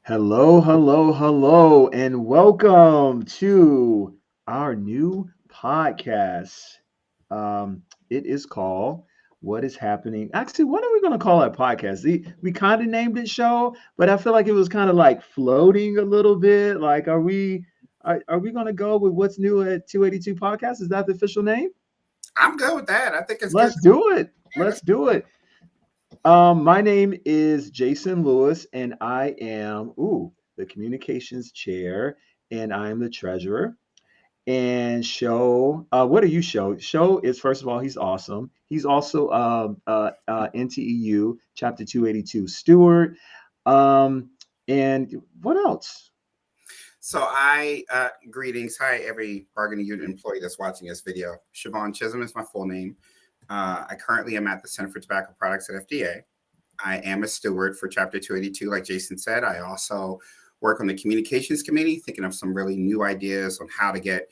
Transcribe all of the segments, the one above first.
Hello, hello, hello, and welcome to our new podcast. It is called What is Happening. Actually, what are we going to call our podcast? We kind of named it show, but I feel like it was kind of like floating a little bit. Like, are we going to go with what's new at 282 podcast? Is that the official name? I'm good with that. I think it's good. Let's do it. Yeah, Let's do it. My name is Jason Lewis, and I am the communications chair, and I'm the treasurer. And Show, what are you, Show? Show is, first of all, he's awesome. He's also NTEU Chapter 282 steward. Um, and what else? greetings. Hi, every bargaining unit employee that's watching this video. Siobhan Chisholm is my full name. I currently am at the Center for Tobacco Products at FDA. I am a steward for Chapter 282, like Jason said. I also work on the communications committee, thinking of some really new ideas on how to get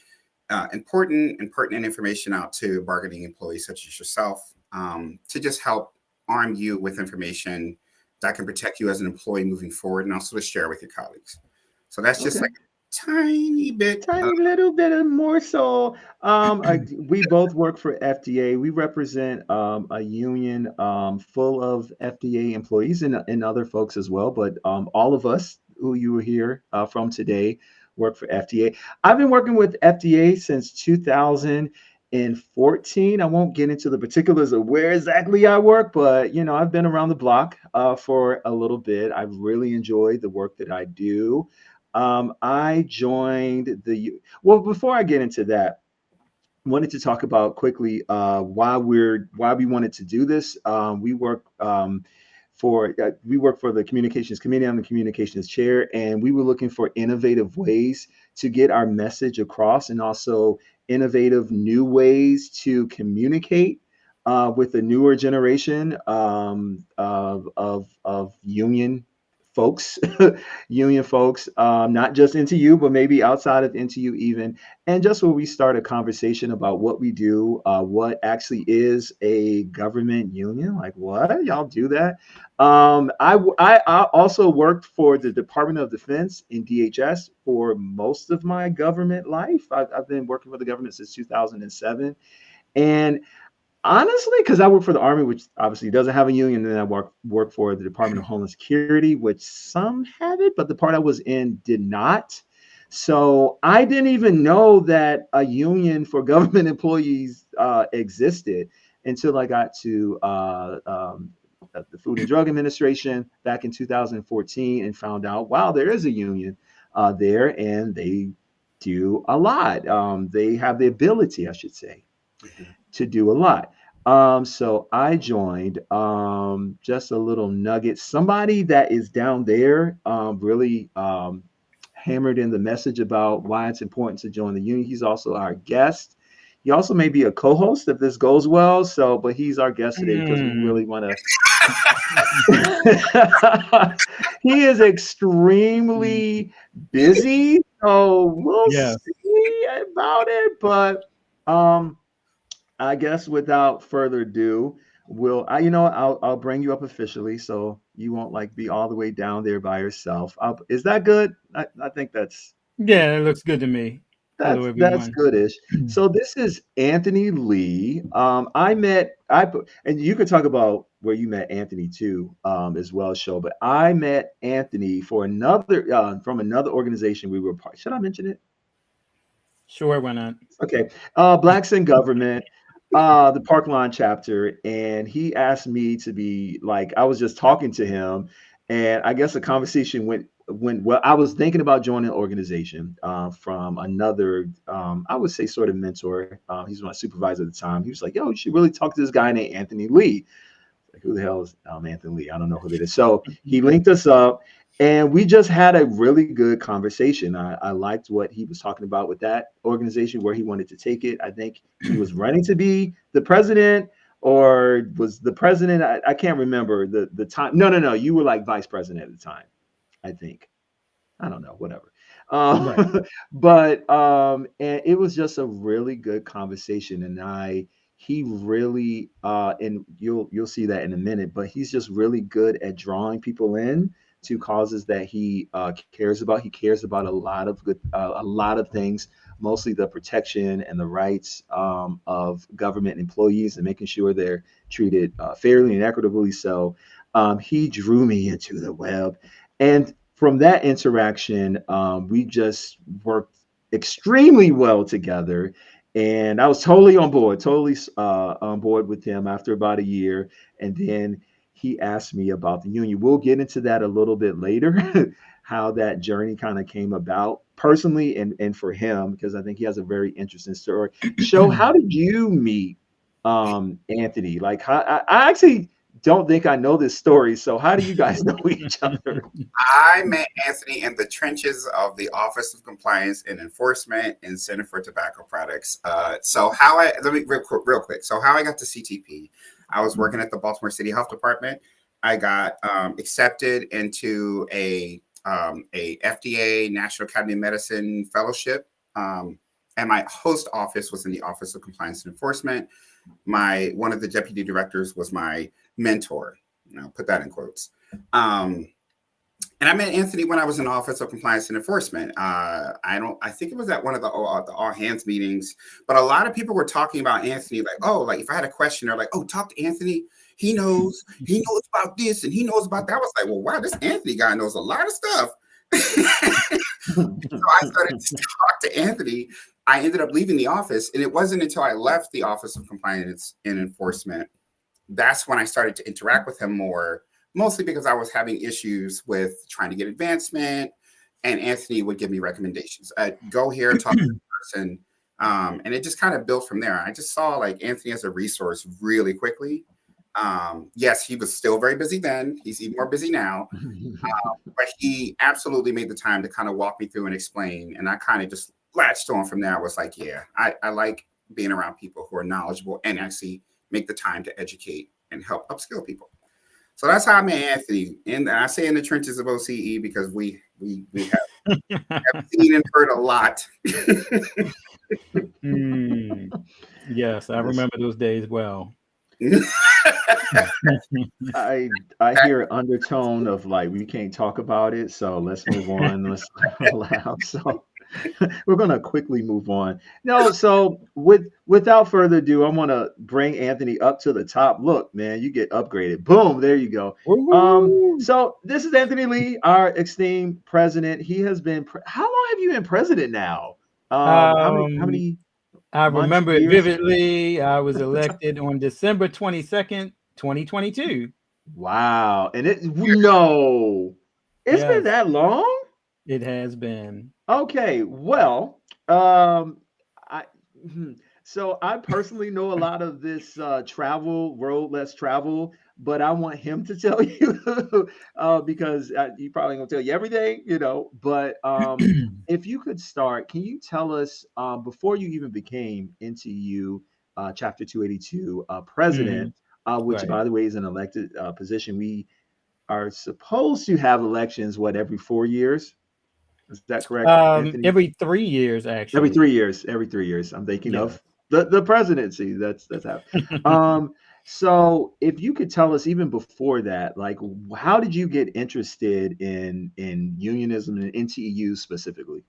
important and pertinent information out to bargaining employees such as yourself, to just help arm you with information that can protect you as an employee moving forward and also to share with your colleagues. So that's just Okay. like a tiny bit. Tiny little bit of more so. We both work for FDA. We represent a union full of FDA employees and other folks as well. But all of us who you were here from today work for FDA. I've been working with FDA since 2014. I won't get into the particulars of where exactly I work, but I've been around the block for a little bit. I've really enjoyed the work that I do. I joined well, before I get into that, wanted to talk about quickly why we wanted to do this. We work for the communications committee. I'm the communications chair, and we were looking for innovative ways to get our message across, and also innovative new ways to communicate with the newer generation of union folks, union folks, not just into you, but maybe outside of into you even, and just where we start a conversation about what we do, what actually is a government union, like what y'all do that. I also worked for the Department of Defense in DHS for most of my government life. I've been working for the government since 2007, and honestly, because I work for the Army, which obviously doesn't have a union, and then I work for the Department of Homeland Security, which some have it, but the part I was in did not. So I didn't even know that a union for government employees existed until I got to the Food and Drug Administration back in 2014 and found out, wow, there is a union there, and they do a lot. They have the ability, I should say, Mhm. to do a lot. So I joined, just a little nugget. Somebody that is down there really hammered in the message about why it's important to join the union. He's also our guest. He also may be a co-host if this goes well. So, but he's our guest today because we Mm. really want to. He is extremely busy, so we'll Yeah. see about it. But um, I guess without further ado, I'll bring you up officially, so you won't like be all the way down there by yourself. Is that good? I think Yeah, it looks good to me. Hello, that's everyone. goodish. So this is Anthony Lee. And you could talk about where you met Anthony too, as well, show. But I met Anthony for another from another organization we were part. Should I mention it? Sure, why not? Okay. Blacks in Government, the Parkline chapter, and he asked me to be like, I was just talking to him, and I guess the conversation went well. I was thinking about joining an organization from another, I would say, sort of mentor. He's my supervisor at the time. He was like, "Yo, you should really talk to this guy named Anthony Lee." Like, who the hell is Anthony Lee? I don't know who that is. So he linked us up, and we just had a really good conversation. I liked what he was talking about with that organization, where he wanted to take it. I think he was running to be the president, or was the president. I can't remember the time. No, no, no. You were like vice president at the time, I think. I don't know, whatever. Right. And it was just a really good conversation, and he really and you'll see that in a minute, but he's just really good at drawing people in to causes that he cares about. He cares about a lot of things, mostly the protection and the rights of government employees and making sure they're treated fairly and equitably. So he drew me into the web, and from that interaction, we just worked extremely well together. And I was totally on board with him after about a year. And then he asked me about the union. We'll get into that a little bit later, how that journey kind of came about personally and for him, because I think he has a very interesting story. Show, how did you meet Anthony? Like, I actually don't think I know this story. So how do you guys know each other? I met Anthony in the trenches of the Office of Compliance and Enforcement and Center for Tobacco Products. Let me real quick. So how I got to CTP, I was working at the Baltimore City Health Department. I got accepted into a FDA National Academy of Medicine fellowship, and my host office was in the Office of Compliance and Enforcement. One of the deputy directors was my mentor. Put that in quotes. And I met Anthony when I was in the Office of Compliance and Enforcement. I think it was at one of the all hands meetings, but a lot of people were talking about Anthony, like if I had a question, they're like, oh, talk to Anthony. He knows about this and he knows about that. I was like, well, wow, this Anthony guy knows a lot of stuff. So I started to talk to Anthony. I ended up leaving the office, and it wasn't until I left the Office of Compliance and Enforcement that's when I started to interact with him more, mostly because I was having issues with trying to get advancement, and Anthony would give me recommendations. Go here, talk to this person. And it just kind of built from there. I just saw like Anthony as a resource really quickly. Yes, he was still very busy then. He's even more busy now. But he absolutely made the time to kind of walk me through and explain. And I kind of just latched on from there. I was like, yeah, I like being around people who are knowledgeable and actually make the time to educate and help upskill people. So that's how I met Anthony. And I say in the trenches of OCE because we have seen and heard a lot. Yes, I remember those days well. I hear an undertone of like we can't talk about it, so let's move on. Let's allow. So we're gonna quickly move on. No, so without further ado, I want to bring Anthony up to the top. Look, man, you get upgraded. Boom, there you go. So this is Anthony Lee, our esteemed president. He has been. How long have you been president now? How many? I months, remember it years? vividly. I was elected on December 22nd, 2022. Wow. And it's Yes. been that long? It has been. Okay. Well, so I personally know a lot of this travel, road less travel, but I want him to tell you because he probably gonna tell you everything, But if you could start, can you tell us before you even became NTEU Chapter 282 president, which Right. by the way is an elected position. We are supposed to have elections, every 4 years? Is that correct, Anthony? Every 3 years, actually. Every 3 years. Every 3 years. I'm thinking Yeah. of the presidency. That's how. So if you could tell us even before that, like how did you get interested in unionism and NTEU specifically?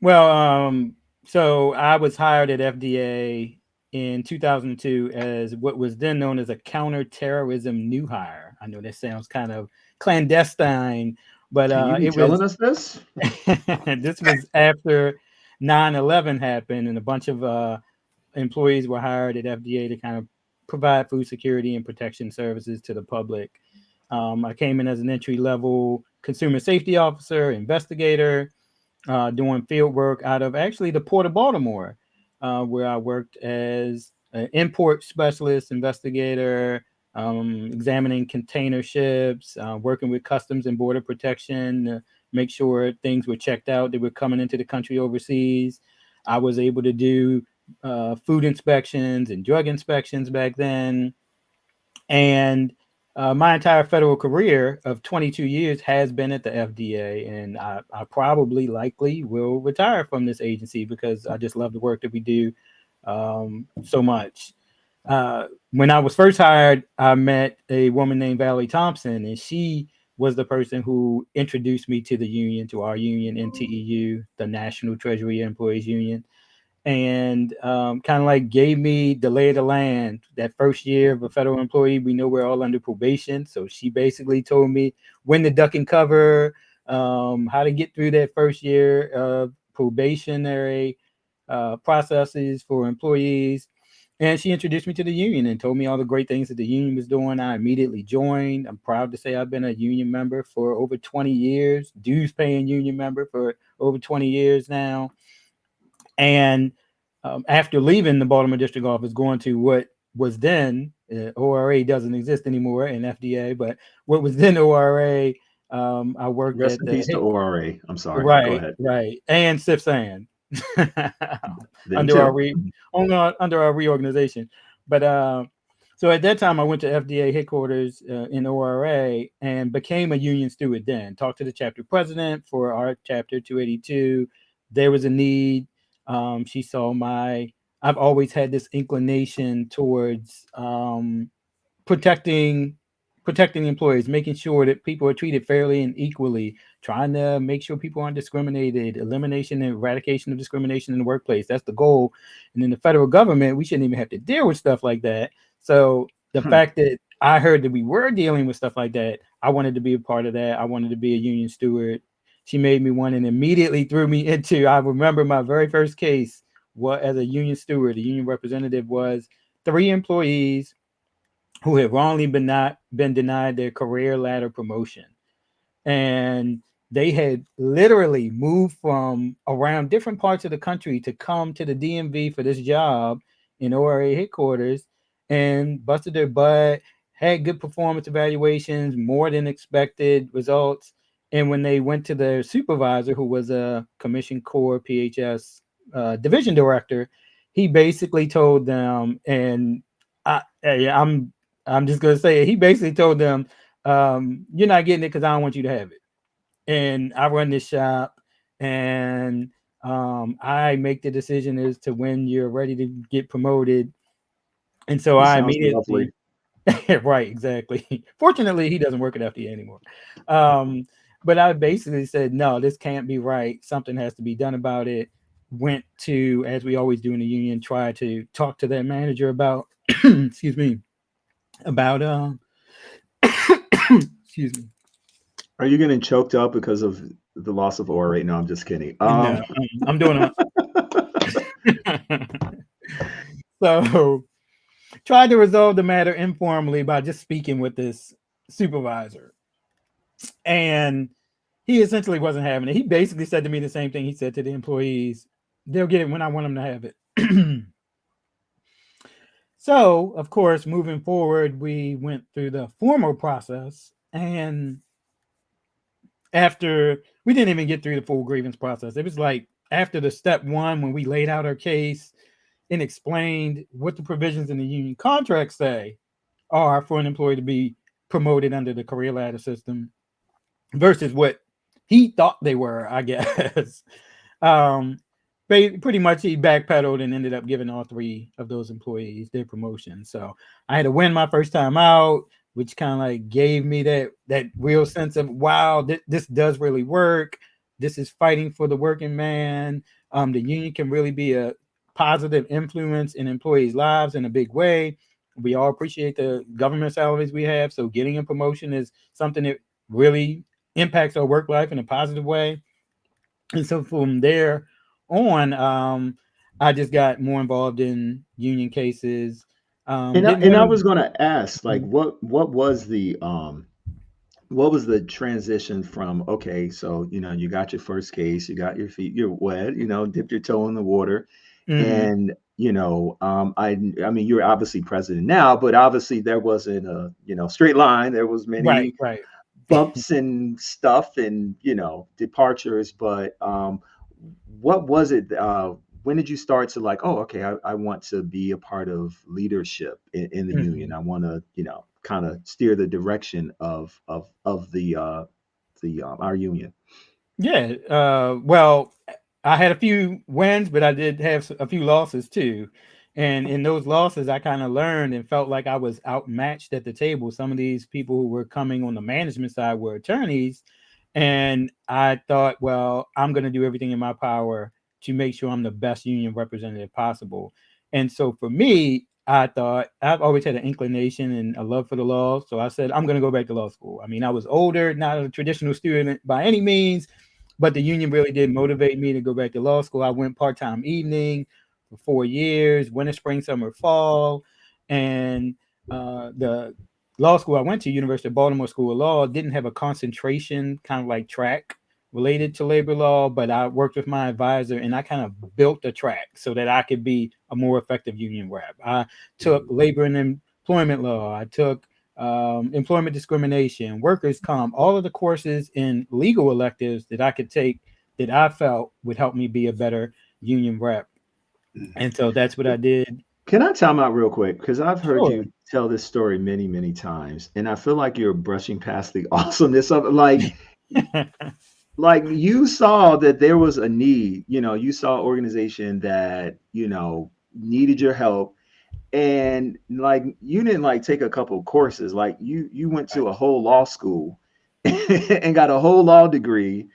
Well, so I was hired at FDA in 2002 as what was then known as a counterterrorism new hire. I know that sounds kind of clandestine, but Can you be telling us this? This was after 9/11 happened, and a bunch of employees were hired at FDA to kind of provide food security and protection services to the public. I came in as an entry-level consumer safety officer, investigator, doing field work out of actually the Port of Baltimore, where I worked as an import specialist, investigator, examining container ships, working with Customs and Border Protection to make sure things were checked out that were coming into the country overseas. I was able to do food inspections and drug inspections back then. And my entire federal career of 22 years has been at the FDA, and I probably likely will retire from this agency because I just love the work that we do so much. When I was first hired, I met a woman named Valerie Thompson, and she was the person who introduced me to the union, to our union, NTEU, the National Treasury Employees Union, and kind of like gave me the lay of the land. That first year of a federal employee, we know we're all under probation. So she basically told me when to duck and cover, how to get through that first year of probationary processes for employees. And she introduced me to the union and told me all the great things that the union was doing. I immediately joined. I'm proud to say I've been a union member for over 20 years, dues paying union member for over 20 years now. And after leaving the Baltimore district office, going to what was then ORA doesn't exist anymore in FDA, but what was then ORA, I worked Rest at in the peace to ORA. I'm sorry. Go right, ahead. right, and SIFSAN Them under our too. under our reorganization. But so at that time, I went to FDA headquarters in ORA and became a union steward. Then talked to the chapter president for our chapter 282. There was a need. She saw my. I've always had this inclination towards protecting protecting employees, making sure that people are treated fairly and equally, trying to make sure people aren't discriminated, elimination and eradication of discrimination in the workplace. That's the goal. And in the federal government, we shouldn't even have to deal with stuff like that. So the fact that I heard that we were dealing with stuff like that, I wanted to be a part of that. I wanted to be a union steward. She made me one and immediately threw me into, I remember my very first case, what as a union steward, a union representative, was 3 employees who had wrongly been denied their career ladder promotion. And they had literally moved from around different parts of the country to come to the DMV for this job in ORA headquarters and busted their butt, had good performance evaluations, more than expected results. And when they went to their supervisor, who was a Commission Corps PHS division director, he basically told them, and I'm just gonna say it, he basically told them, "You're not getting it because I don't want you to have it." And I run this shop, and I make the decision as to when you're ready to get promoted. And so It I sounds lovely. immediately, right, exactly. Fortunately, he doesn't work at FDA anymore. Um, but I basically said, no, this can't be right. Something has to be done about it. Went to, as we always do in the union, try to talk to that manager about, excuse me, about excuse me. Are you getting choked up because of the loss of ORA? No, I'm just kidding. No, I'm doing a so tried to resolve the matter informally by just speaking with this supervisor. And he essentially wasn't having it. He basically said to me the same thing he said to the employees. They'll get it when I want them to have it. So, of course, moving forward, we went through the formal process. And after we didn't even get through the full grievance process, it was like after the step one, when we laid out our case and explained what the provisions in the union contract say are for an employee to be promoted under the career ladder system versus what he thought they were, I guess. um, Pretty much he backpedaled and ended up giving all 3 of those employees their promotion. So I had to win my first time out, which kind of like gave me that real sense of wow, this does really work. This is fighting for the working man. The union can really be a positive influence in employees' lives in a big way. We all appreciate the government salaries we have, so getting a promotion is something that really impacts our work life in a positive way. And so from there on, I just got more involved in union cases. Didn't And want I to. was going to ask, like, Mhm. what was the transition from, okay, so you got your first case, you got your feet, you're wet, dipped your toe in the water, Mhm. and I mean, you're obviously president now, but obviously there wasn't a straight line. There was Right, many right. bumps and stuff and departures, but what was it, when did you start to like, oh, okay, I want to be a part of leadership in the union. Mhm. I want to kind of steer the direction of the our union. Yeah. Well, I had a few wins, but I did have a few losses too. And in those losses, I kind of learned and felt like I was outmatched at the table. Some of these people who were coming on the management side were attorneys. And I thought, well, I'm going to do everything in my power to make sure I'm the best union representative possible. And so for me, I thought I've always had an inclination and a love for the law. So I said, I'm going to go back to law school. I mean, I was older, not a traditional student by any means, but the union really did motivate me to go back to law school. I went part-time evening for 4 years, winter, spring, summer, fall. And the law school I went to, University of Baltimore School of Law, didn't have a concentration kind of like track related to labor law, but I worked with my advisor and I kind of built a track so that I could be a more effective union rep. I took labor and employment law. I took employment discrimination, workers' comp, all of the courses in legal electives that I could take that I felt would help me be a better union rep. And so that's what I did. Can I time out real quick? Because I've heard Sure. you tell this story many, many times, and I feel like you're brushing past the awesomeness of it. Like you saw that there was a need, you saw an organization that, needed your help. And like you didn't like take a couple courses, like you went to a whole law school and got a whole law degree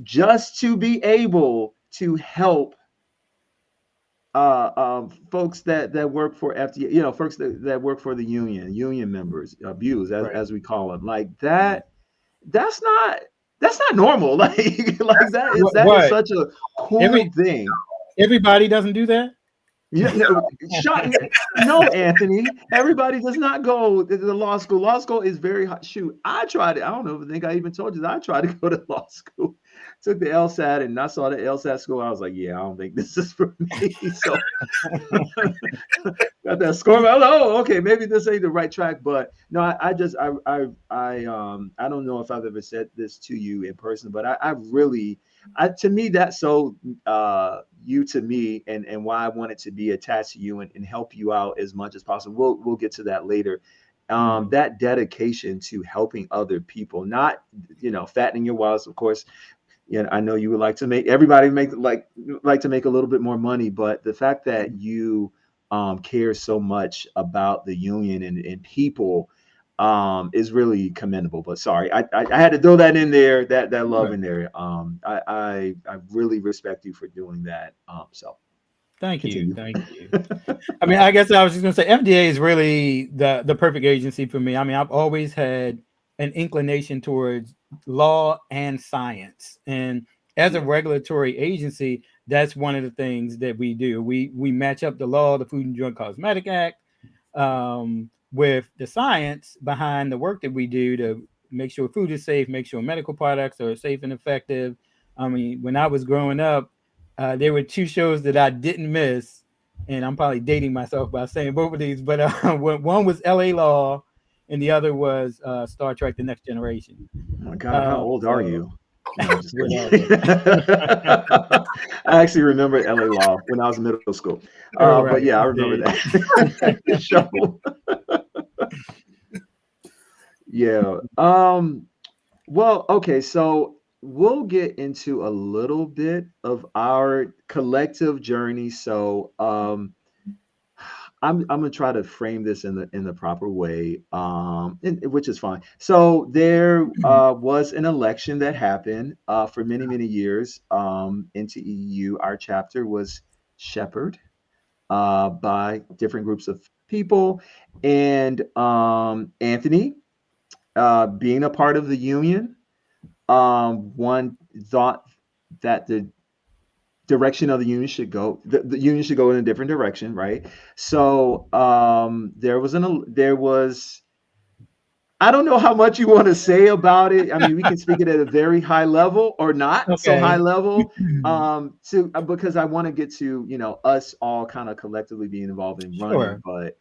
just to be able to help folks that work for FDA, folks that work for the union members, abuse Right. as we call them, like that. That's not that's not normal. Like that is What? such a Every cool thing. everybody doesn't do that? No, shot, no, Anthony. Everybody does not go to the law school. Law school is very hot. Shoot, I tried it. I don't know if I think I even told you that I tried to go to law school. Took the LSAT and I saw the LSAT school. I was like, yeah, I don't think this is for me. So got that score. I was like, oh, okay, maybe this ain't the right track. But no, I just I don't know if I've ever said this to you in person, but I really to me that's so you to me, and why I wanted to be attached to you and help you out as much as possible. We'll get to that later. Right. That dedication to helping other people, not fattening your wallets, of course. I know you would like to make everybody make like to make a little bit more money, but the fact that you care so much about the union and people is really commendable. But sorry, I had to throw that in there, that love Right. in there. I really respect you for doing that. So Thank you. continue. Thank you. I mean, I guess I was just gonna say FDA is really the perfect agency for me. I mean, I've always had an inclination towards law and science, and as a Yeah. regulatory agency, that's one of the things that we do. We match up the law, the Food and Drug Cosmetic Act, with the science behind the work that we do to make sure food is safe, make sure medical products are safe and effective. I mean, when I was growing up, there were two shows that I didn't miss, and I'm probably dating myself by saying both of these, but one was LA Law, and the other was Star Trek: The Next Generation. Oh my God, how old are So you? No, I'm just kidding. whatever. I actually remember LA Law when I was in middle school. All But right. yeah, I remember See, that show. Yeah. Well, okay, so we'll get into a little bit of our collective journey. So I'm gonna try to frame this in the proper way, which is fine. So there was an election that happened for many many years. NTEU, our chapter was shepherded by different groups of people, and Anthony, being a part of the union, one thought that the direction of the union should go the union should go in a different direction, right? So there was, I don't know how much you want to say about it. I mean, we can speak it at a very high level or not so high okay. level, to because I want to get to us all kind of collectively being involved in running. Sure. But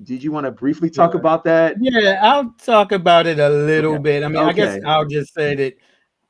did you want to briefly talk Sure. about that? Yeah, I'll talk about it a Okay. little bit. I mean, I guess Okay. I'll just say that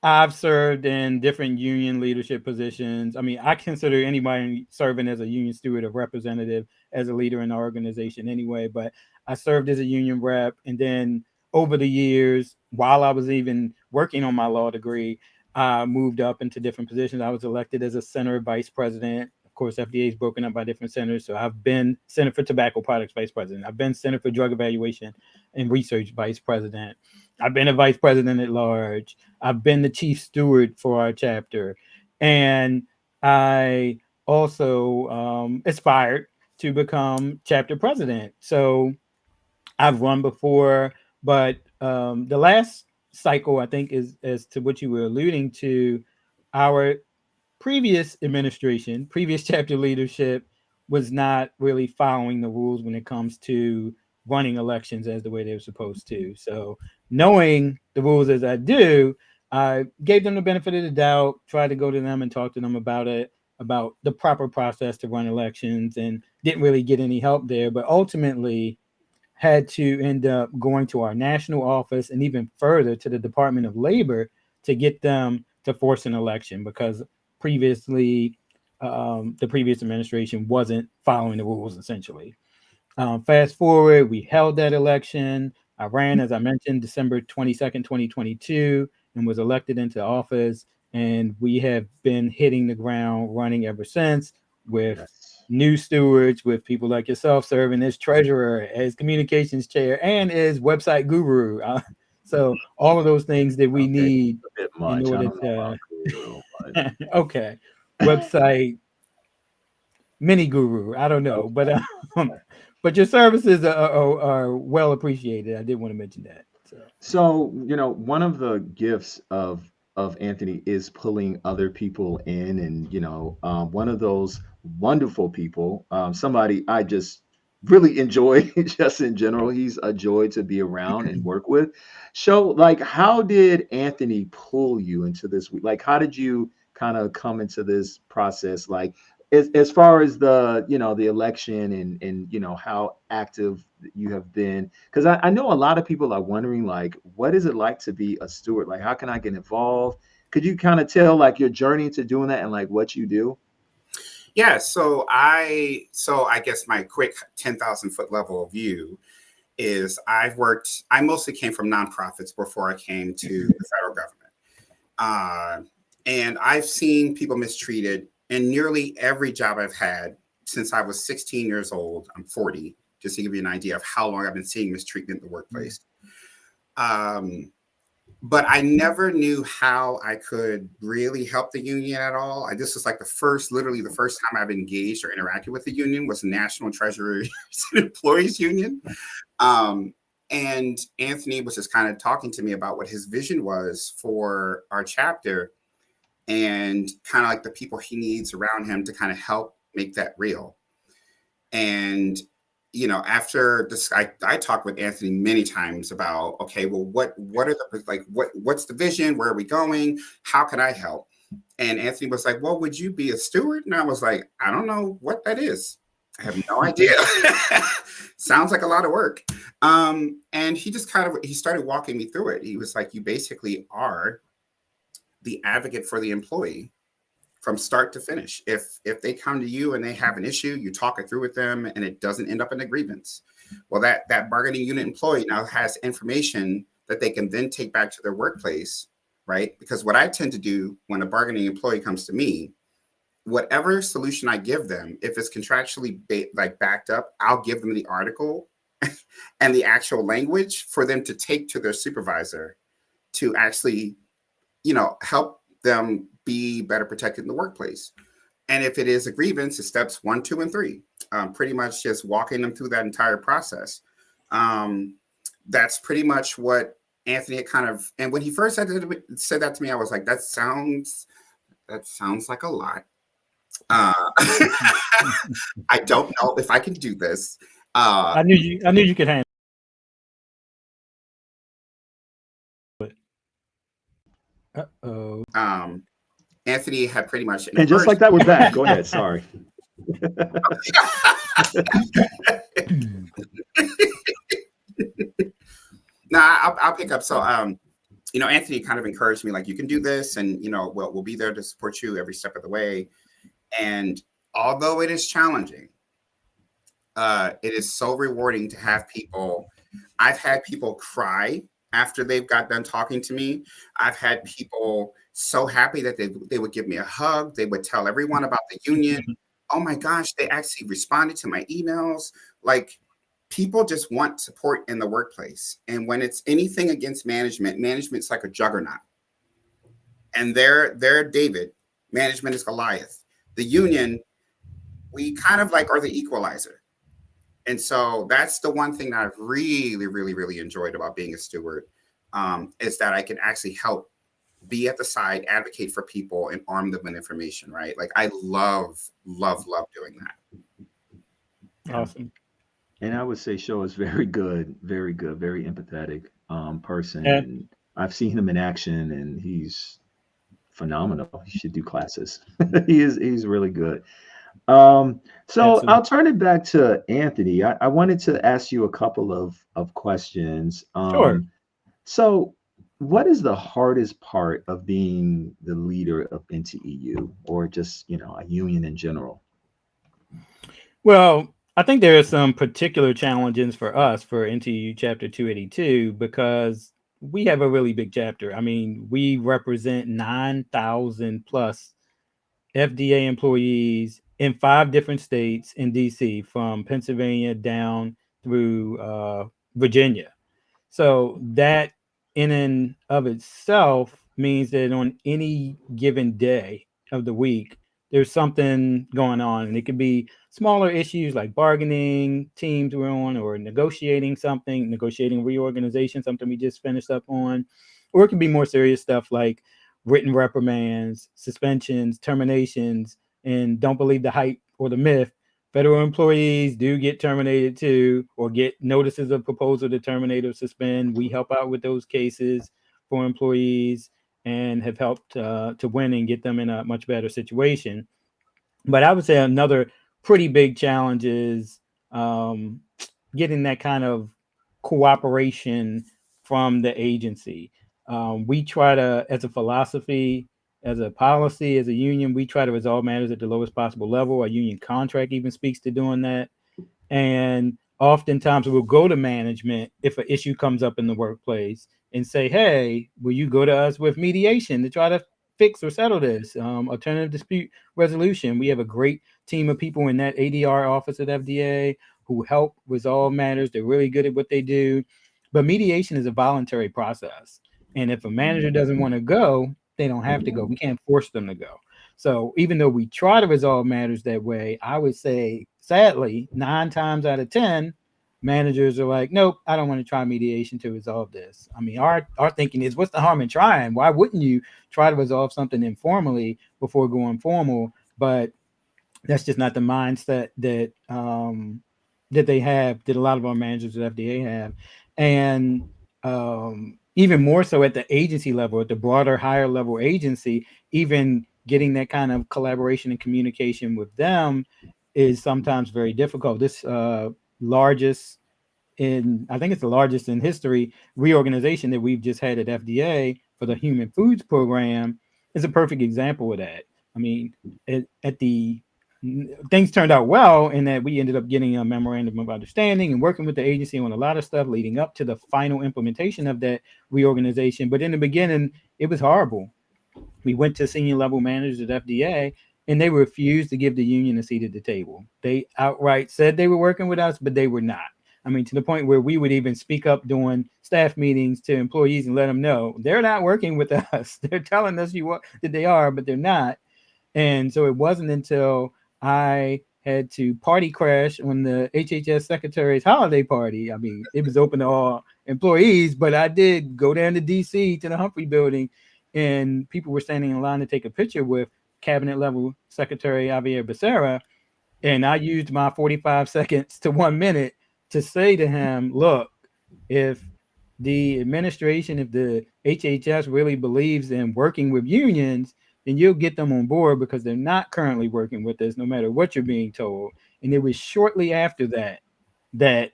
I've served in different union leadership positions. I mean, I consider anybody serving as a union steward a representative as a leader in the organization anyway, but I served as a union rep. And then over the years, while I was even working on my law degree, I moved up into different positions. I was elected as a center vice president course, FDA is broken up by different centers. So I've been Center for Tobacco Products Vice President. I've been Center for Drug Evaluation and Research Vice President. I've been a Vice President at large. I've been the Chief Steward for our chapter. And I also aspired to become Chapter President. So I've run before, but the last cycle, I think, is as to what you were alluding to, our previous administration, previous chapter leadership was not really following the rules when it comes to running elections as the way they were supposed to. So knowing the rules as I do, I gave them the benefit of the doubt, tried to go to them and talk to them about it, about the proper process to run elections, and didn't really get any help there. But ultimately, had to end up going to our national office and even further to the Department of Labor to get them to force an election because previously the previous administration wasn't following the rules essentially. Fast forward, we held that election. I ran, as I mentioned, December 22nd, 2022, and was elected into office. And we have been hitting the ground running ever since with new stewards, with people like yourself serving as treasurer, as communications chair, and as website guru. So all of those things that we need a bit much. in order I don't know to, about guru, but okay, website mini guru. I don't know, but your services are well appreciated. I did want to mention that. So, one of the gifts of Anthony is pulling other people in, and one of those wonderful people, somebody I just really enjoy, just in general. He's a joy to be around and work with. So, like, how did Anthony pull you into this? Like, how did you kind of come into this process? Like, as far as the election and how active you have been, because I know a lot of people are wondering, like, what is it like to be a steward? Like, how can I get involved? Could you kind of tell like your journey to doing that and like what you do? Yeah, so I guess my quick 10,000-foot level view is I mostly came from nonprofits before I came to the federal government. And I've seen people mistreated in nearly every job I've had since I was 16 years old. I'm 40, just to give you an idea of how long I've been seeing mistreatment in the workplace. But I never knew how I could really help the union at all. This was like literally the first time I've engaged or interacted with the union was National Treasurers and Employees Union. And Anthony was just kind of talking to me about what his vision was for our chapter and kind of like the people he needs around him to kind of help make that real. And after this, I talked with Anthony many times about, okay, well, what's the vision? Where are we going? How can I help? And Anthony was like, well, would you be a steward? And I was like, I don't know what that is. I have no idea. Sounds like a lot of work. And he just he started walking me through it. He was like, you basically are the advocate for the employee from start to finish. If they come to you and they have an issue, you talk it through with them and it doesn't end up in a grievance. Well, that bargaining unit employee now has information that they can then take back to their workplace, right? Because what I tend to do when a bargaining employee comes to me, whatever solution I give them, if it's contractually backed up, I'll give them the article and the actual language for them to take to their supervisor to actually, help them be better protected in the workplace. And if it is a grievance, it's steps 1, 2, and 3. Pretty much just walking them through that entire process. That's pretty much what Anthony had and when he first said that to me, I was like, that sounds like a lot. I don't know if I can do this. I knew you could handle it. Uh-oh. Anthony had pretty much And just like that, we're back. Go ahead. Sorry. I'll pick up. So, Anthony kind of encouraged me, like, you can do this, and we'll be there to support you every step of the way. And although it is challenging, it is so rewarding to have people. I've had people cry after they've got done talking to me. I've had people so happy that they would give me a hug. They would tell everyone about the union. oh my gosh, they actually responded to my emails. Like, people just want support in the workplace. And when it's anything against management, management's like a juggernaut. And they're David, management is Goliath. The union, we kind of like are the equalizer. And so that's the one thing that I've really, really, really enjoyed about being a steward, is that I can actually help be at the side, advocate for people, and arm them with information, right? Like, I love, love, love doing that. Awesome. And I would say Show is very good, very empathetic person. Yeah, And I've seen him in action, and he's phenomenal. He should do classes. He's really good. So absolutely. I'll turn it back to Anthony. I wanted to ask you a couple of questions. Sure. So what is the hardest part of being the leader of NTEU, or just, a union in general? Well, I think there are some particular challenges for us for NTU Chapter 282 because we have a really big chapter. I mean, we represent 9,000 plus FDA employees in 5 different states in DC, from Pennsylvania down through Virginia. So that in and of itself means that on any given day of the week, there's something going on. And it could be smaller issues like bargaining teams we're on, or negotiating something, negotiating reorganization, something we just finished up on. Or it could be more serious stuff like written reprimands, suspensions, terminations. And don't believe the hype or the myth, federal employees do get terminated too, or get notices of proposal to terminate or suspend. We help out with those cases for employees and have helped to win and get them in a much better situation. But I would say another pretty big challenge is um, getting that kind of cooperation from the agency. We try to, as a philosophy, as a policy, as a union, we try to resolve matters at the lowest possible level. Our union contract even speaks to doing that. And oftentimes we'll go to management if an issue comes up in the workplace and say, hey, will you go to us with mediation to try to fix or settle this? Alternative dispute resolution. We have a great team of people in that ADR office at FDA who help resolve matters. They're really good at what they do. But mediation is a voluntary process. And if a manager doesn't want to go, they don't have to go. We can't force them to go. So even though we try to resolve matters that way, I would say, sadly, 9 times out of 10, managers are like, nope, I don't want to try mediation to resolve this. I mean, our thinking is, what's the harm in trying? Why wouldn't you try to resolve something informally before going formal? But that's just not the mindset that they have, that a lot of our managers at FDA have. And even more so at the agency level, at the broader, higher level agency, even getting that kind of collaboration and communication with them is sometimes very difficult. This largest in, I think it's the largest in history, reorganization that we've just had at FDA for the Human Foods Program is a perfect example of that. I mean, at the things turned out well in that we ended up getting a memorandum of understanding and working with the agency on a lot of stuff leading up to the final implementation of that reorganization. But in the beginning, it was horrible. We went to senior level managers at FDA, and they refused to give the union a seat at the table. They outright said they were working with us, but they were not. I mean, to the point where we would even speak up during staff meetings to employees and let them know they're not working with us. They're telling us that they are, but they're not. And so it wasn't until I had to party crash on the HHS secretary's holiday party. I mean, it was open to all employees, but I did go down to DC to the Humphrey building, and people were standing in line to take a picture with cabinet level Secretary Javier Becerra. And I used my 45 seconds to 1 minute to say to him, look, if the administration, if the HHS really believes in working with unions, then you'll get them on board, because they're not currently working with us, no matter what you're being told. And it was shortly after that that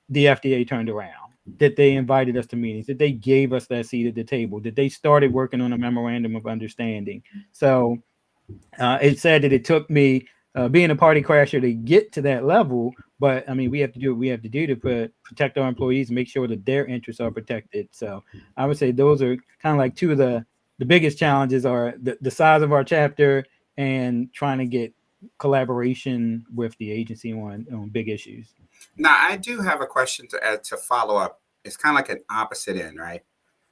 the FDA turned around, that they invited us to meetings, that they gave us that seat at the table, that they started working on a memorandum of understanding. So it's sad that it took me being a party crasher to get to that level, but I mean, we have to do what we have to do to protect our employees and make sure that their interests are protected. So I would say those are kind of like two of the biggest challenges are the size of our chapter and trying to get collaboration with the agency on big issues. Now, I do have a question to add to follow up. It's kind of like an opposite end, right?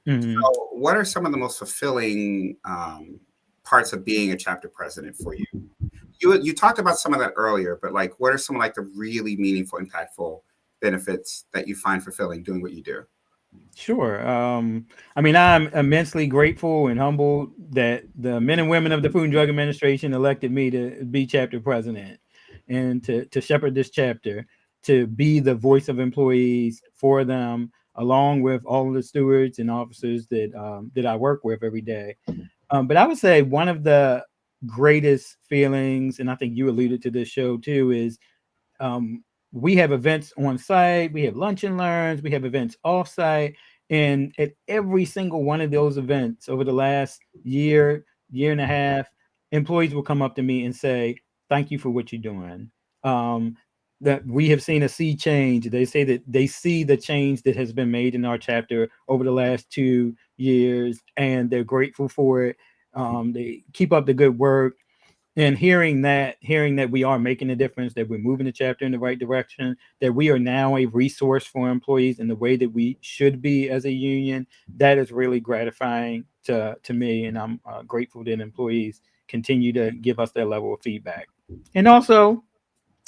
Mm-hmm. So, what are some of the most fulfilling parts of being a chapter president for you? You talked about some of that earlier, but like, what are some like the really meaningful, impactful benefits that you find fulfilling doing what you do? Sure. I mean, I'm immensely grateful and humbled that the men and women of the Food and Drug Administration elected me to be chapter president and to shepherd this chapter, to be the voice of employees for them, along with all of the stewards and officers that I work with every day. But I would say one of the greatest feelings, and I think you alluded to this show too, is um, we have events on site, we have lunch and learns, we have events off site. And at every single one of those events over the last year and a half, employees will come up to me and say, "Thank you for what you're doing." Um, that we have seen a sea change. They say that they see the change that has been made in our chapter over the last 2 years, and they're grateful for it. They keep up the good work, and hearing that we are making a difference, that we're moving the chapter in the right direction, that we are now a resource for employees in the way that we should be as a union, that is really gratifying to me, and I'm grateful that employees continue to give us that level of feedback. And also,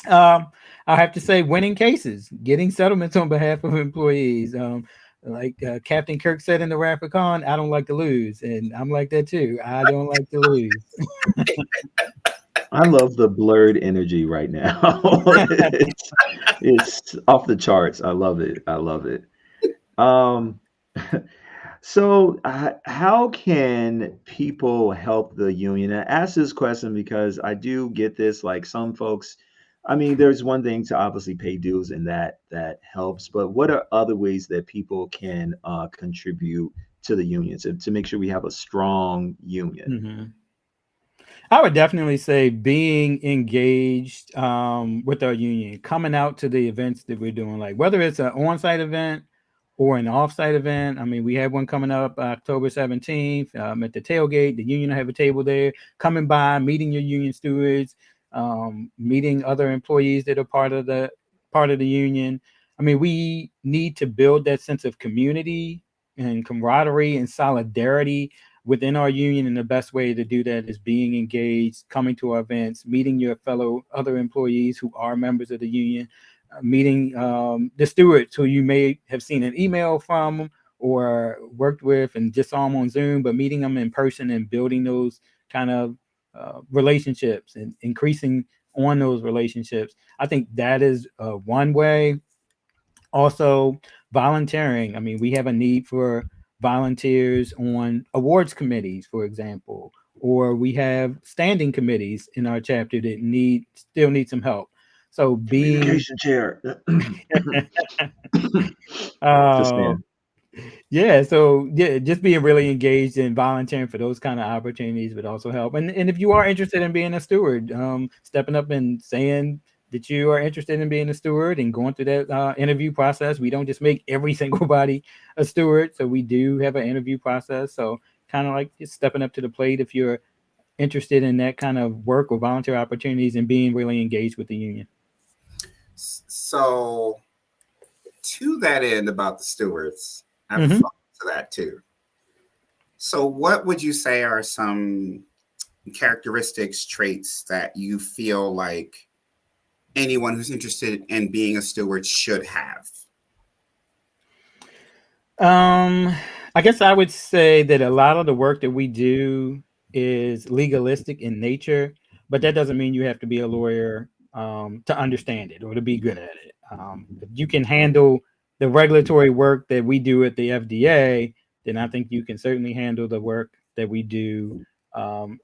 um, I have to say, winning cases, getting settlements on behalf of employees. Like Captain Kirk said in the Rapicon, I don't like to lose, and I'm like that too. I don't like to lose. I love the blurred energy right now. It's off the charts. I love it. I love it. Um, so, how can people help the union? I ask this question because I do get this. Like some folks, I mean, there's one thing to obviously pay dues, and that helps. But what are other ways that people can contribute to the union to make sure we have a strong union? Mhm. I would definitely say being engaged with our union, coming out to the events that we're doing, like whether it's an on-site event or an off-site event. I mean, we have one coming up October 17th at the tailgate. The union will have a table there. Coming by, meeting your union stewards, meeting other employees that are part of the union. I mean, we need to build that sense of community and camaraderie and solidarity within our union, and the best way to do that is being engaged, coming to our events, meeting your fellow other employees who are members of the union, meeting the stewards who you may have seen an email from or worked with and just saw them on Zoom, but meeting them in person and building those kind of relationships and increasing on those relationships. I think that is one way. Also, volunteering. I mean, we have a need for volunteers on awards committees, for example, or we have standing committees in our chapter that still need some help. So being Communication chair. Just uh, saying. yeah, so yeah, just being really engaged and volunteering for those kind of opportunities would also help. And if you are interested in being a steward, stepping up and saying that you are interested in being a steward and going through that interview process. We don't just make every single body a steward, so we do have an interview process. So kind of like just stepping up to the plate if you're interested in that kind of work or volunteer opportunities and being really engaged with the union. So, to that end about the stewards, I have a Mm-hmm. follow to that too. So, what would you say are some characteristics, traits that you feel like anyone who's interested in being a steward should have? Um, I guess I would say that a lot of the work that we do is legalistic in nature, but that doesn't mean you have to be a lawyer to understand it or to be good at it. If you can handle the regulatory work that we do at the FDA, then I think you can certainly handle the work that we do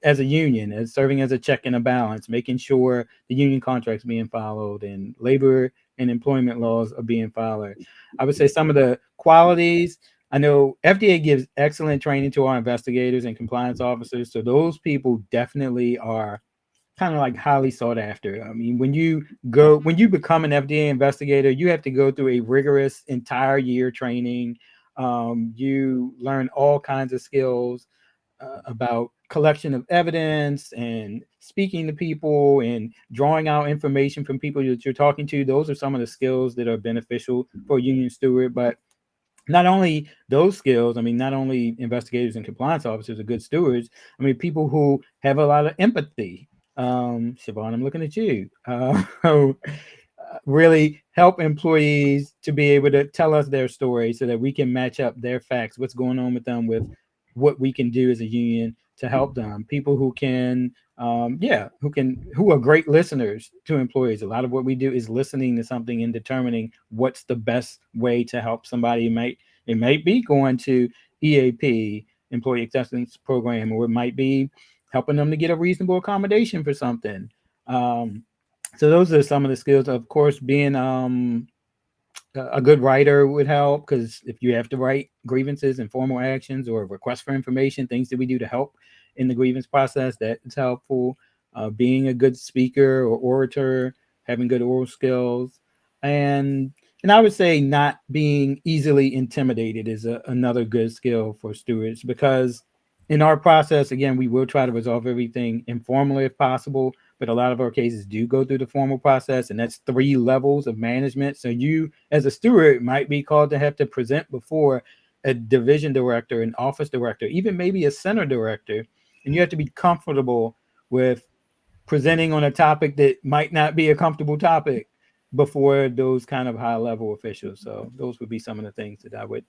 as a union, as serving as a check and a balance, making sure the union contracts being followed and labor and employment laws are being followed. I would say some of the qualities. I know FDA gives excellent training to our investigators and compliance officers. So those people definitely are kind of like highly sought after. I mean, when you become an FDA investigator, you have to go through a rigorous entire year training. You learn all kinds of skills about collection of evidence and speaking to people and drawing out information from people that you're talking to. Those are some of the skills that are beneficial for a union steward. But not only those skills, I mean, not only investigators and compliance officers are good stewards, I mean, people who have a lot of empathy. Siobhan, I'm looking at you. Who really help employees to be able to tell us their story so that we can match up their facts, what's going on with them, with what we can do as a union to help them. People who can, who are great listeners to employees. A lot of what we do is listening to something and determining what's the best way to help somebody. It might be going to EAP, Employee Acceptance Program, or it might be helping them to get a reasonable accommodation for something. So those are some of the skills. Of course, being a good writer would help, because if you have to write grievances and formal actions or requests for information, things that we do to help in the grievance process, that is helpful. Being a good speaker or orator, having good oral skills, and and I would say not being easily intimidated is another good skill for stewards, because in our process, again, we will try to resolve everything informally if possible, but a lot of our cases do go through the formal process, and that's 3 levels of management. So you, as a steward, might be called to have to present before a division director, an office director, even maybe a center director, and you have to be comfortable with presenting on a topic that might not be a comfortable topic before those kind of high level officials. So those would be some of the things that I would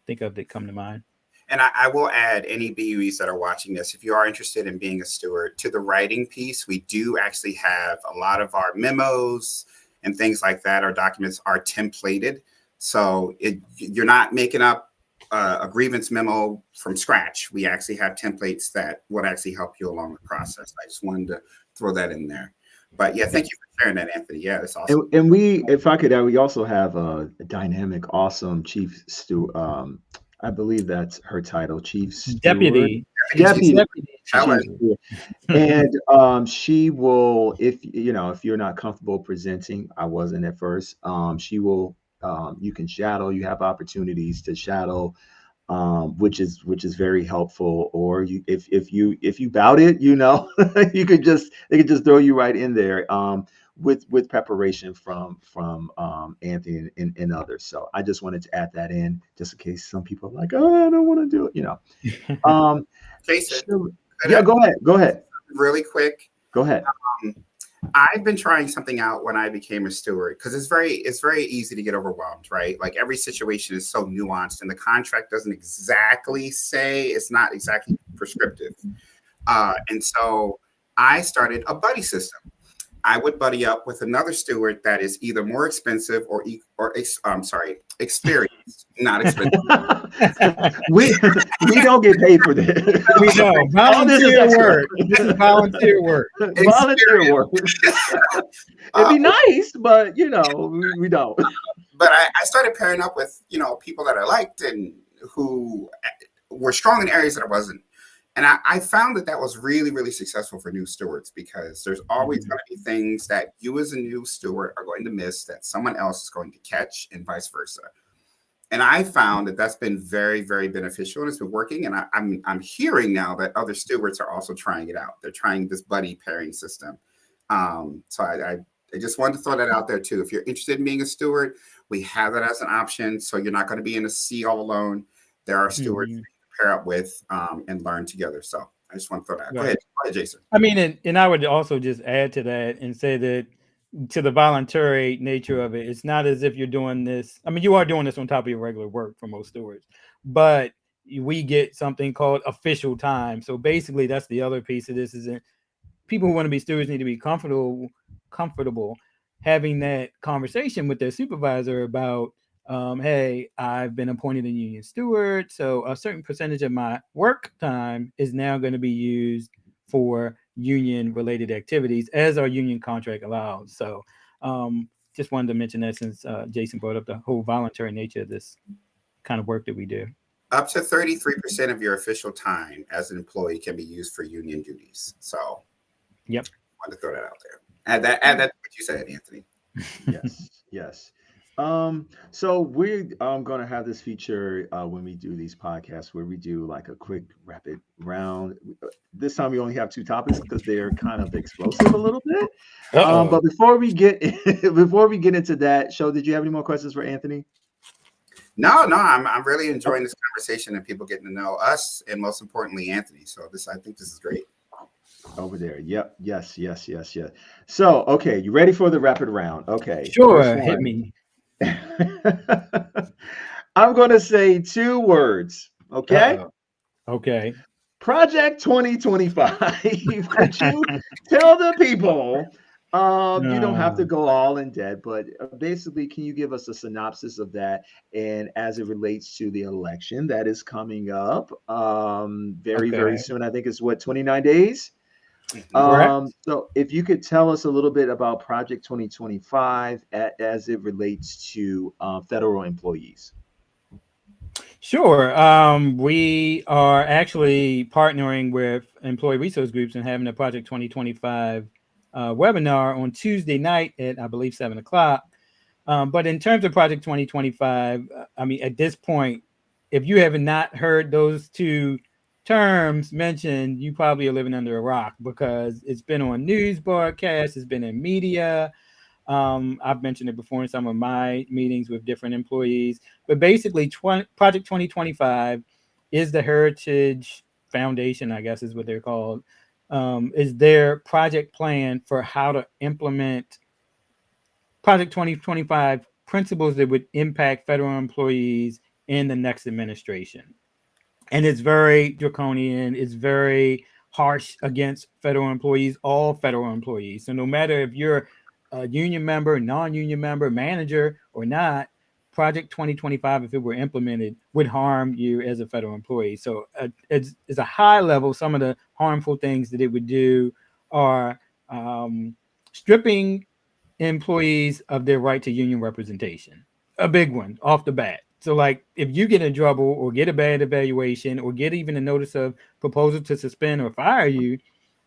think of that come to mind. And I will add, any BUEs that are watching this, if you are interested in being a steward, to the writing piece, we do actually have a lot of our memos and things like that. Our documents are templated. So you're not making up a grievance memo from scratch. We actually have templates that would actually help you along the process. I just wanted to throw that in there. But yeah, thank you for sharing that, Anthony. Yeah, that's awesome. And we, if I could add, we also have a dynamic, awesome chief steward. I believe that's her title, chief steward. Deputy. Deputy. I like Chief steward. And she will, if if you're not comfortable presenting, I wasn't at first. She will. You can shadow. You have opportunities to shadow, which is very helpful. Or you, if you bout it, you could just they could just throw you right in there. With preparation from Anthony and others. So I just wanted to add that in, just in case some people are like, oh, I don't want to do it. Jason. Sure. Yeah, go ahead. Really quick. Go ahead. I've been trying something out when I became a steward, because it's very easy to get overwhelmed, right? Like, every situation is so nuanced, and the contract doesn't exactly say, it's not exactly prescriptive. And so I started a buddy system. I would buddy up with another steward that is either more expensive or experienced, not expensive. we don't get paid for this. We don't. Volunteer work. This is volunteer work. Volunteer work. It'd be nice, but we don't. But I started pairing up with people that I liked and who were strong in areas that I wasn't. And I found that was really, really successful for new stewards, because there's always going to be things that you as a new steward are going to miss that someone else is going to catch, and vice versa. And I found that that's been very, very beneficial, and it's been working. And I'm hearing now that other stewards are also trying it out. They're trying this buddy pairing system. So I just wanted to throw that out there too. If you're interested in being a steward, we have that as an option. So you're not going to be in a sea all alone. There are stewards pair up with and learn together. So I just want to throw that. Go ahead, Jason. I mean, and I would also just add to that and say that, to the voluntary nature of it, it's not as if you're doing this. I mean, you are doing this on top of your regular work for most stewards, but we get something called official time. So basically, that's the other piece of this, is that people who want to be stewards need to be comfortable having that conversation with their supervisor about, hey, I've been appointed a union steward, so a certain percentage of my work time is now going to be used for union related activities, as our union contract allows. So just wanted to mention that, since Jason brought up the whole voluntary nature of this kind of work that we do. Up to 33% of your official time as an employee can be used for union duties. So yep, I wanted to throw that out there. Add that to what you said, Anthony. Yes. So we're going to have this feature when we do these podcasts where we do like a quick rapid round. This time we only have two topics because they're kind of explosive a little bit. Uh-oh. But before we get before we get into that, show, did you have any more questions for Anthony? No, I'm really enjoying this conversation and people getting to know us and most importantly Anthony. So I think this is great. Over there. Yep. Yes. Yes. Yes. Yes. So, okay, you ready for the rapid round? Okay. First Sure, hit one. me. I'm going to say two words. Okay. Uh-oh. Okay. Project 2025. Could you tell the people? You don't have to No. go all in debt, but basically, can you give us a synopsis of that? And as it relates to the election that is coming up very, very Okay. soon, I think it's what, 29 days? Mhm. Correct. So if you could tell us a little bit about Project 2025 as it relates to federal employees. Sure. We are actually partnering with employee resource groups and having a Project 2025 webinar on Tuesday night at, I believe, 7 o'clock. But in terms of Project 2025, I mean, at this point, if you have not heard those two terms mentioned, you probably are living under a rock because it's been on news broadcasts, it's been in media. I've mentioned it before in some of my meetings with different employees. But basically, Project 2025 is the Heritage Foundation, I guess is what they're called, is their project plan for how to implement Project 2025 principles that would impact federal employees in the next administration. And it's very draconian, it's very harsh against federal employees, all federal employees. So no matter if you're a union member, non-union member, manager or not, Project 2025, if it were implemented, would harm you as a federal employee. So it's a high level. Some of the harmful things that it would do are stripping employees of their right to union representation. A big one off the bat. So, like, if you get in trouble or get a bad evaluation or get even a notice of proposal to suspend or fire you,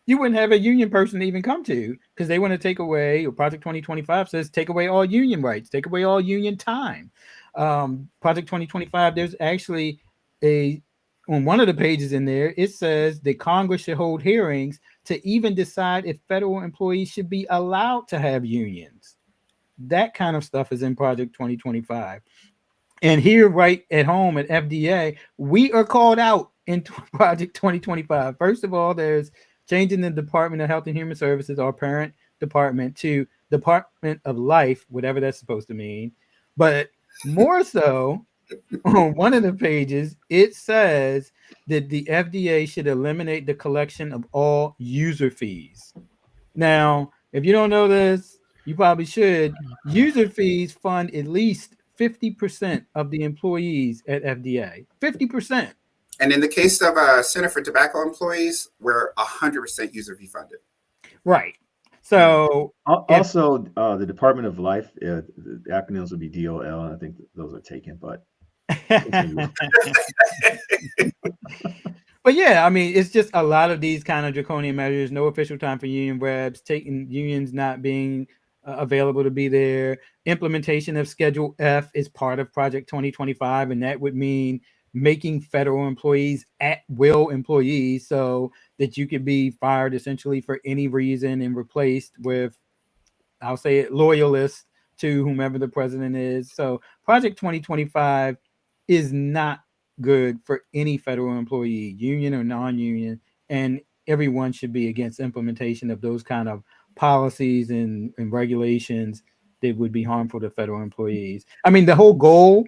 you wouldn't have a union person to even come to because they want to take away, or Project 2025 says, take away all union rights, take away all union time. Project 2025, there's actually a, on one of the pages in there, it says that Congress should hold hearings to even decide if federal employees should be allowed to have unions. That kind of stuff is in Project 2025. And here, right at home at FDA, we are called out in Project 2025. First of all, there's changing the Department of Health and Human Services, our parent department, to Department of Life, whatever that's supposed to mean. But more so, on one of the pages, it says that the FDA should eliminate the collection of all user fees. Now, if you don't know this, you probably should. User fees fund at least 50% of the employees at FDA. 50%. And in the case of Center for Tobacco Employees, we're 100% user fee funded. Right. Yeah. So if Also, the Department of Life, the acronyms would be DOL, and I think those are taken, but continue. But yeah, I mean, it's just a lot of these kind of draconian measures. No official time for union reps, taking unions not being available to be there. Implementation of Schedule F is part of Project 2025, and that would mean making federal employees at will employees so that you could be fired essentially for any reason and replaced with, I'll say it, loyalists to whomever the president is. So Project 2025 is not good for any federal employee, union or non-union, and everyone should be against implementation of those kind of policies and regulations that would be harmful to federal employees. I mean, the whole goal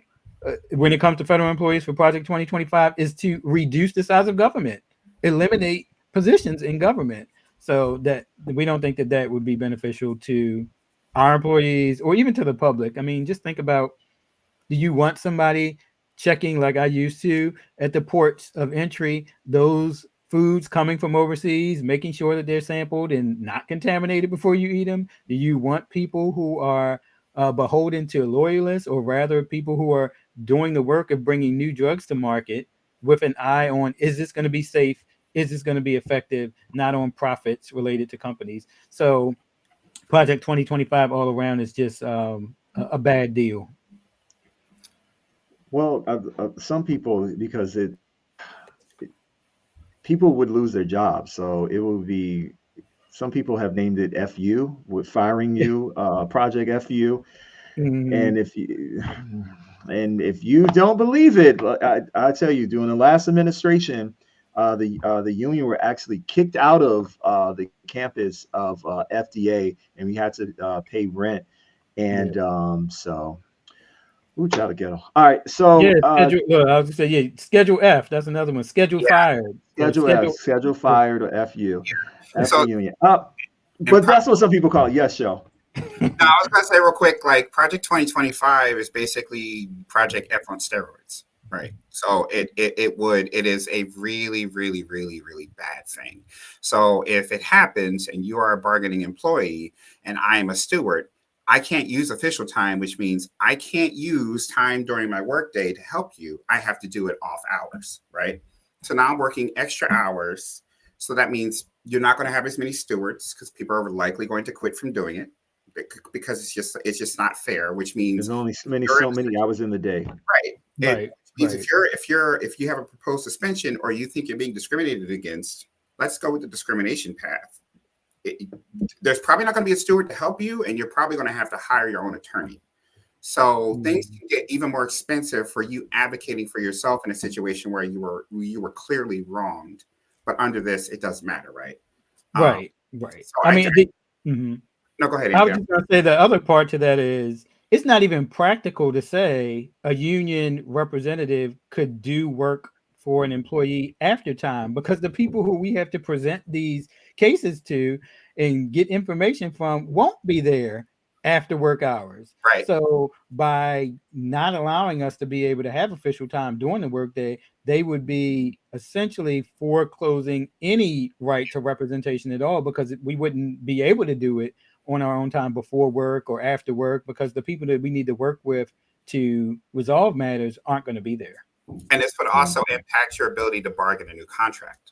when it comes to federal employees for Project 2025 is to reduce the size of government, eliminate positions in government. So that we don't think that that would be beneficial to our employees or even to the public. I mean, just think about, do you want somebody checking like I used to at the ports of entry, those foods coming from overseas, making sure that they're sampled and not contaminated before you eat them? Do you want people who are beholden to loyalists, or rather people who are doing the work of bringing new drugs to market with an eye on, is this going to be safe? Is this going to be effective? Not on profits related to companies. So Project 2025 all around is just a bad deal? Well, some people, because people would lose their jobs, so it would be. Some people have named it "FU" with firing you, Project FU. Mhm. And if you don't believe it, I tell you, during the last administration, the union were actually kicked out of the campus of FDA, and we had to pay rent. Yeah. And so, ooh, child of ghetto. All right, Yeah, so schedule. Look, I was gonna say, yeah, Schedule F. That's another one. Schedule Yeah. fired. So schedule F, schedule. schedule fired, or FU, F the So, union. and But that's what some people call it. Yes, show. now I was gonna say real quick, like Project 2025 is basically Project F on steroids, right? So it is a really, really, really, really bad thing. So if it happens and you are a bargaining employee and I am a steward, I can't use official time, which means I can't use time during my workday to help you. I have to do it off hours, right? So now I'm working extra hours. So that means you're not going to have as many stewards because people are likely going to quit from doing it because it's just not fair. Which There's means only you're in so many hours in the day. right. It Right. means Right. if you have a proposed suspension or you think you're being discriminated against, let's go with the discrimination path. It, there's probably not going to be a steward to help you, and you're probably going to have to hire your own attorney. So things can get even more expensive for you advocating for yourself in a situation where you were clearly wronged. But under this, it doesn't matter, right? Um, Right. Right. so I mean, mhm. no, go ahead, I was Adrian. just gonna say the other part to that is it's not even practical to say a union representative could do work for an employee after time because the people who we have to present these cases to and get information from won't be there after work hours. Right. So by not allowing us to be able to have official time during the workday, they would be essentially foreclosing any right to representation at all because we wouldn't be able to do it on our own time before work or after work because the people that we need to work with to resolve matters aren't going to be there. And this would also impact your ability to bargain a new contract.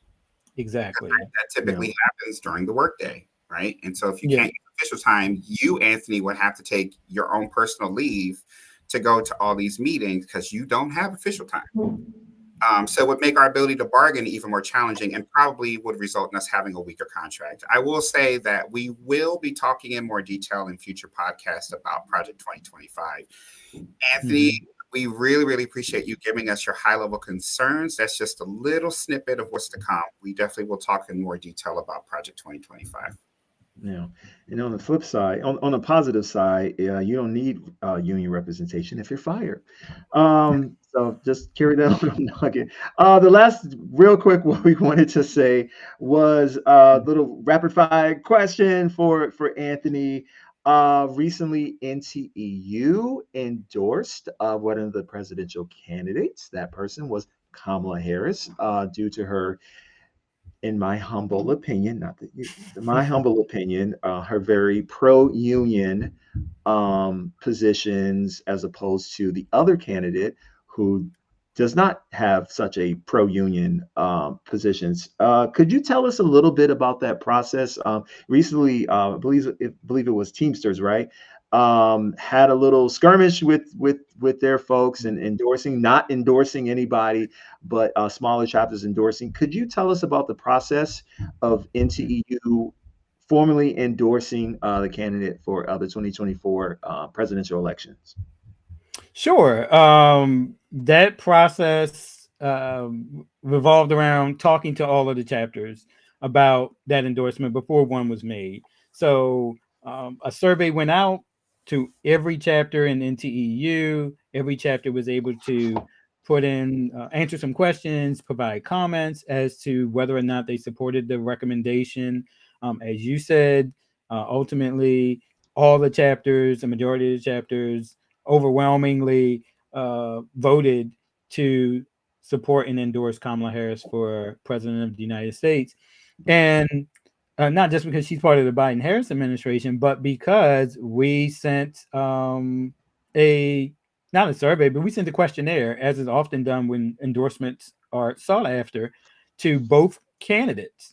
Exactly. That typically happens during the workday, right? And so if you Yeah. can't use official time, you, Anthony, would have to take your own personal leave to go to all these meetings because you don't have official time. So it would make our ability to bargain even more challenging and probably would result in us having a weaker contract. I will say that we will be talking in more detail in future podcasts about Project 2025. Anthony, we really, really appreciate you giving us your high-level concerns. That's just a little snippet of what's to come. We definitely will talk in more detail about Project 2025. Yeah. And on the flip side, on the positive side, you don't need union representation if you're fired. So just carry that little nugget. The last, real quick, what we wanted to say was a little rapid fire question for Anthony. Recently, NTEU endorsed one of the presidential candidates. That person was Kamala Harris, due to her, in my humble opinion, not that you, my humble opinion, her very pro-union positions, as opposed to the other candidate who does not have such a pro-union positions. Could you tell us a little bit about that process? Recently, believe it was Teamsters, right? Had a little skirmish with their folks and endorsing, not endorsing anybody, but smaller chapters endorsing. Could you tell us about the process of NTEU formally endorsing the candidate for the 2024 presidential elections? Sure. That process revolved around talking to all of the chapters about that endorsement before one was made. So a survey went out to every chapter in NTEU. Every chapter was able to put in, answer some questions, provide comments as to whether or not they supported the recommendation. As you said, ultimately, all the chapters, the majority of the chapters, overwhelmingly voted to support and endorse Kamala Harris for president of the United States. And not just because she's part of the Biden Harris administration, but because we sent a, not a survey, but we sent a questionnaire, as is often done when endorsements are sought after, to both candidates.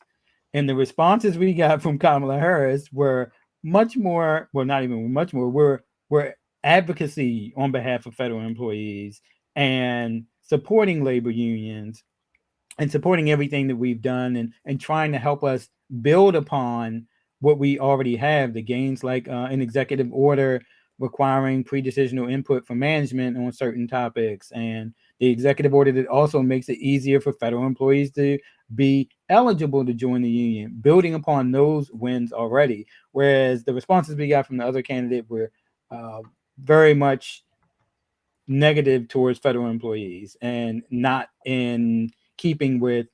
And the responses we got from Kamala Harris were much more, well, not even much more, were advocacy on behalf of federal employees and supporting labor unions and supporting everything that we've done and trying to help us build upon what we already have, the gains like an executive order requiring pre-decisional input from management on certain topics, and the executive order that also makes it easier for federal employees to be eligible to join the union, building upon those wins already. Whereas the responses we got from the other candidate were very much negative towards federal employees and not in keeping with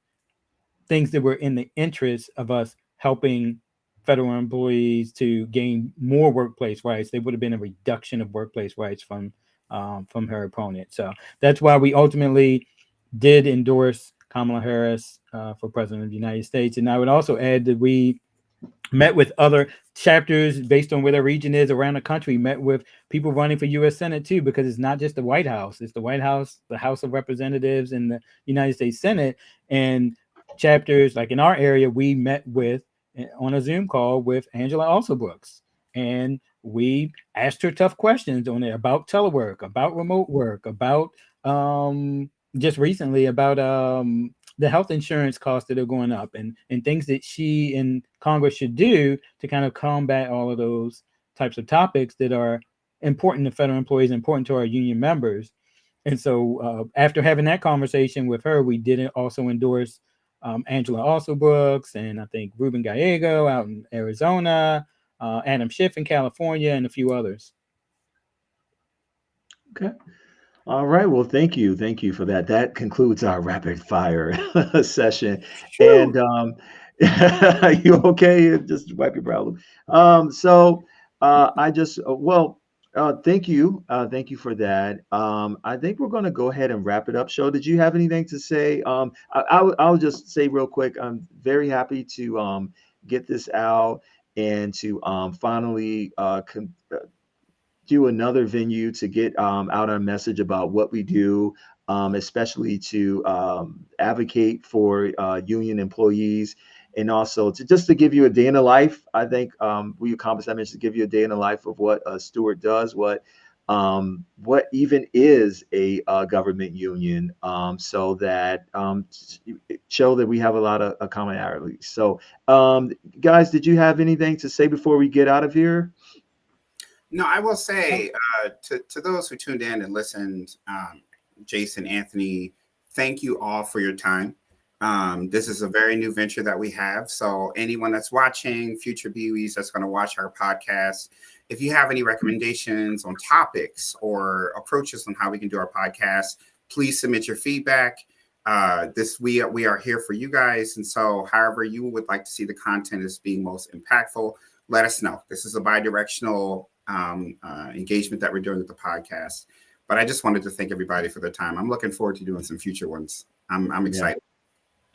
things that were in the interest of us helping federal employees to gain more workplace rights. They would have been a reduction of workplace rights from her opponent. So that's why we ultimately did endorse Kamala Harris for president of the United States. And I would also add that we met with other chapters based on where their region is around the country, met with people running for U.S. Senate too, because it's not just the White House, it's the White House, the House of Representatives, and the United States Senate. And chapters like in our area, we met with on a Zoom call with Angela Alsobrooks, and we asked her tough questions on there about telework, about remote work, about just recently about the health insurance costs that are going up, and things that she and Congress should do to kind of combat all of those types of topics that are important to federal employees, important to our union members. And so after having that conversation with her, we did also endorse Angela Alsobrooks, and I think Ruben Gallego out in Arizona, Adam Schiff in California, and a few others. Okay. All right. Well, thank you. Thank you for that. That concludes our rapid fire session. And Whew. you okay? Just wipe your brow. So I just well, thank you. Thank you for that. I think we're going to go ahead and wrap it up. Show, did you have anything to say? I'll just say real quick. I'm very happy to get this out and to finally do another venue to get out our message about what we do, especially to advocate for union employees, and also to just to give you a day in the life. I think we accomplished that mission to give you a day in the life of what a steward does, what even is a government union, so that show that we have a lot of commonalities. So, guys, did you have anything to say before we get out of here? No, I will say to those who tuned in and listened, Jason, Anthony, thank you all for your time. This is a very new venture that we have. So anyone that's watching, future BUEs that's going to watch our podcast, if you have any recommendations on topics or approaches on how we can do our podcast, please submit your feedback. We are here for you guys. And so however you would like to see the content as being most impactful, let us know. This is a bi-directional engagement that we're doing with the podcast. But I just wanted to thank everybody for their time. I'm looking forward to doing some future ones. I'm excited. Yeah.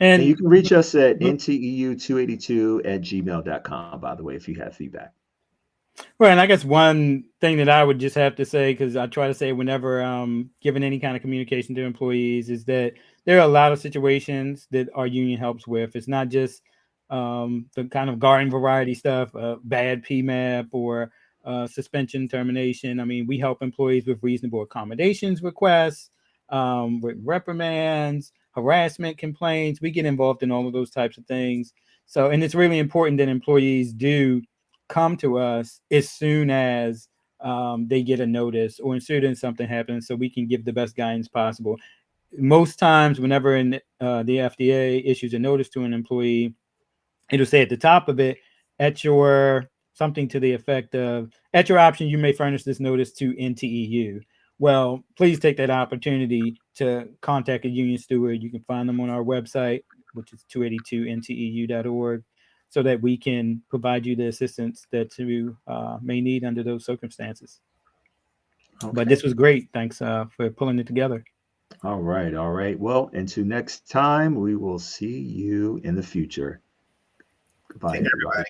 And you can reach us at nteu282@gmail.com, by the way, if you have feedback. Well, and I guess one thing that I would just have to say, because I try to say whenever giving any kind of communication to employees, is that there are a lot of situations that our union helps with. It's not just the kind of garden variety stuff, bad PMAP or suspension, termination. I mean, we help employees with reasonable accommodations requests, with reprimands, harassment complaints. We get involved in all of those types of things. So, and it's really important that employees do come to us as soon as they get a notice or as soon as something happens, so we can give the best guidance possible. Most times, whenever the FDA issues a notice to an employee, it'll say at the top of it, at your something to the effect of, at your option, you may furnish this notice to NTEU. Well, please take that opportunity to contact a union steward. You can find them on our website, which is 282nteu.org, so that we can provide you the assistance that you may need under those circumstances. Okay. But this was great. Thanks for pulling it together. All right. All right. Well, until next time, we will see you in the future. Goodbye, everybody.